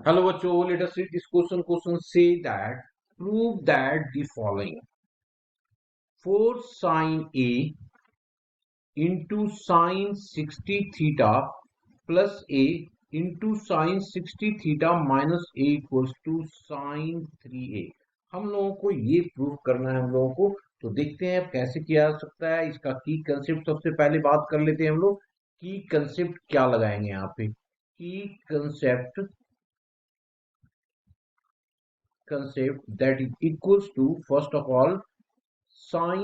Hello बच्चों, let us read this question. Question say that prove that the following: 4 sin A into sin 60 theta plus A into sin 60 theta minus A equals to sin 3A. हम लोगों को ये prove करना है हम लोगों को। तो देखते हैं कैसे किया जा सकता है। इसका की कंसेप्ट सबसे पहले बात कर लेते हैं हम लोग। की कंसेप्ट क्या लगाएंगे यहाँ पे? की concept that is equals to first of all sin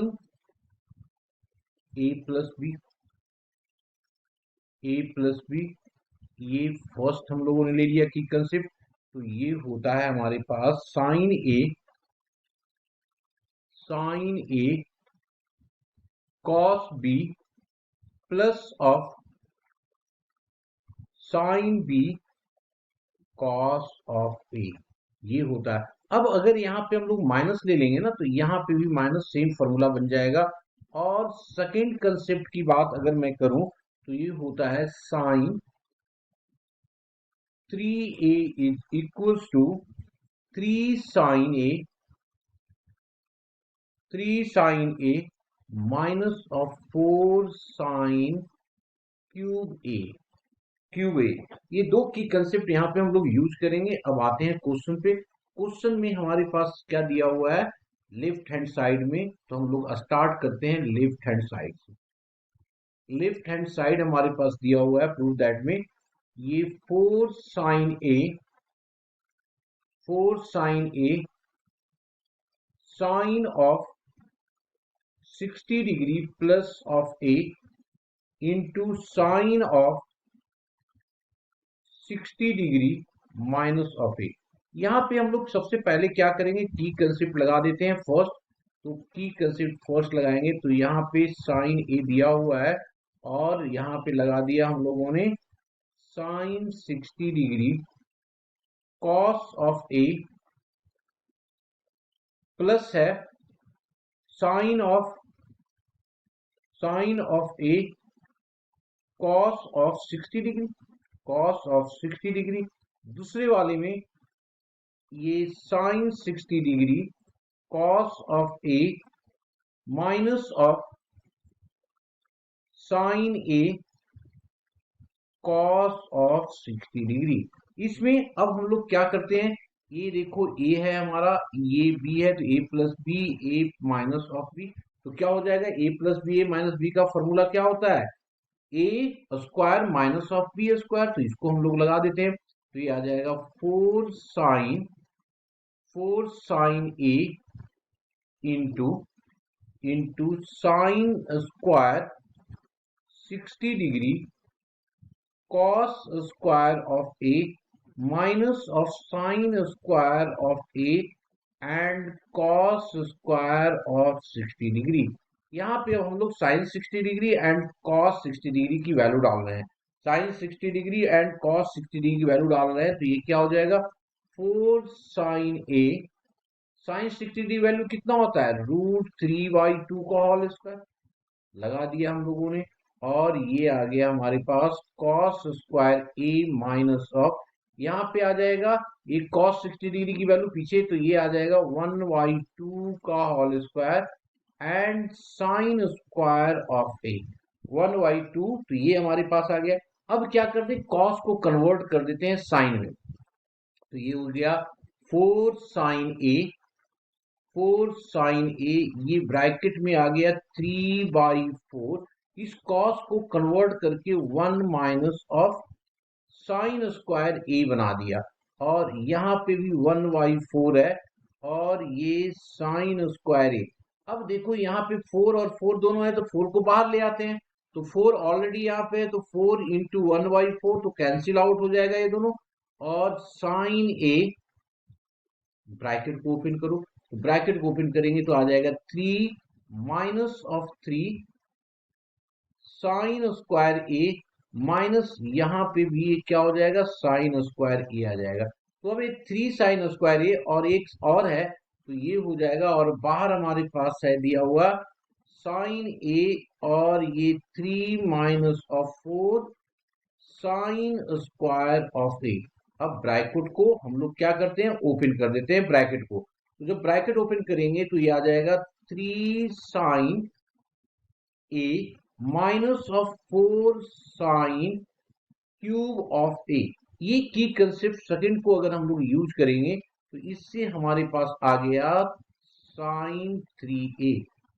a plus b ये फर्स्ट हम लोगों ने ले लिया की कंसेप्ट। तो ये होता है हमारे पास sin a cos b plus of sin b cos of a, ये होता है। अब अगर यहाँ पे हम लोग माइनस ले लेंगे ना तो यहाँ पे भी माइनस सेम फॉर्मूला बन जाएगा। और सेकेंड कंसेप्ट की बात अगर मैं करूं तो ये होता है sin 3a is equals to 3 sin a minus of 4 sin cube ए। ये दो की कंसेप्ट यहाँ पे हम लोग यूज करेंगे। अब आते हैं क्वेश्चन पे। क्वेश्चन में हमारे पास क्या दिया हुआ है लेफ्ट हैंड साइड में, तो हम लोग स्टार्ट करते हैं लेफ्ट हैंड साइड से। लेफ्ट हैंड साइड हमारे पास दिया हुआ है प्रूव दैट में ये 4 sin a sin of 60 degree plus of a into sin of 60 degree minus of A. यहाँ पे हम लोग सबसे पहले क्या करेंगे, की कंसेप्ट लगा देते हैं फर्स्ट। तो की कंसेप्ट फर्स्ट लगाएंगे तो यहाँ पे साइन ए दिया हुआ है और यहाँ पे लगा दिया हम लोगों ने sine 60 degree cos of A plus है sine of A cos of 60 degree. दूसरे वाले में ये sine 60 degree cos of A minus of sine A cos of 60 degree. इसमें अब हम लोग क्या करते हैं, ये देखो ए है हमारा, ये बी है, तो A plus B A minus of B. तो क्या हो जाएगा, A plus B A minus B का फॉर्मूला क्या होता है, A square minus of B square. तो इसको हम लोग लगा देते हैं तो ये आ जाएगा 4 sine A into sine square 60 degree cos square of a minus of sin square of a and cos square of 60 degree. यहाँ पे अब हम लोग sin 60 degree and cos 60 degree की वैल्यू डाल रहे हैं। sin 60 degree and cos 60 degree की वैल्यू डाल रहे हैं तो ये क्या हो जाएगा 4 sin a sin 60 degree value कितना होता है √3/2 का होल स्क्वायर लगा दिया हम लोगों ने। और ये आ गया हमारे पास cos square a minus of, यहाँ पे आ जाएगा ये cos 60 डिग्री की वैल्यू पीछे, तो ये आ जाएगा 1/2 का whole square and sine square of a 1/2। तो ये हमारे पास आ गया। अब क्या करते हैं, cos को कन्वर्ट कर देते हैं साइन में। तो ये हो गया 4 sin a, ये ब्रैकेट में आ गया 3/4। इस cos को कन्वर्ट करके 1 minus of sine square a बना दिया। और यहाँ पे भी 1/4 है और ये साइन स्क्वायर a। अब देखो यहाँ पे 4 और 4 दोनों है तो 4 को बाहर ले आते हैं। तो 4 ऑलरेडी यहाँ पे है तो 4 इंटू 1/4 तो कैंसिल आउट हो जाएगा ये दोनों। और साइन a, ब्रैकेट को ओपन करो, तो ब्रैकेट को ओपन करेंगे तो आ जाएगा 3 minus of 3 sine square A minus यहाँ पे भी ये क्या हो जाएगा साइन स्क्वायर ए आ जाएगा। तो अब ये 3 साइन स्क्वायर ए और एक और है तो ये हो जाएगा। और बाहर हमारे पास है दिया हुआ साइन ए और ये 3 minus of 4 sine square of A. अब ब्रैकेट को हम लोग क्या करते हैं, ओपन कर देते हैं ब्रैकेट को। तो जब ब्रैकेट ओपन करेंगे तो ये आ जाएगा 3 sin a minus of 4 sin cube of A. ये की कंसेप्ट सेकंड को अगर हम लोग यूज करेंगे तो इससे हमारे पास आ गया sin 3a,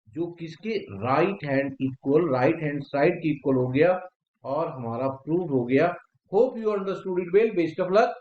जो किसके राइट हैंड साइड के इक्वल हो गया और हमारा प्रूव हो गया। Hope you understood it well. Best of luck.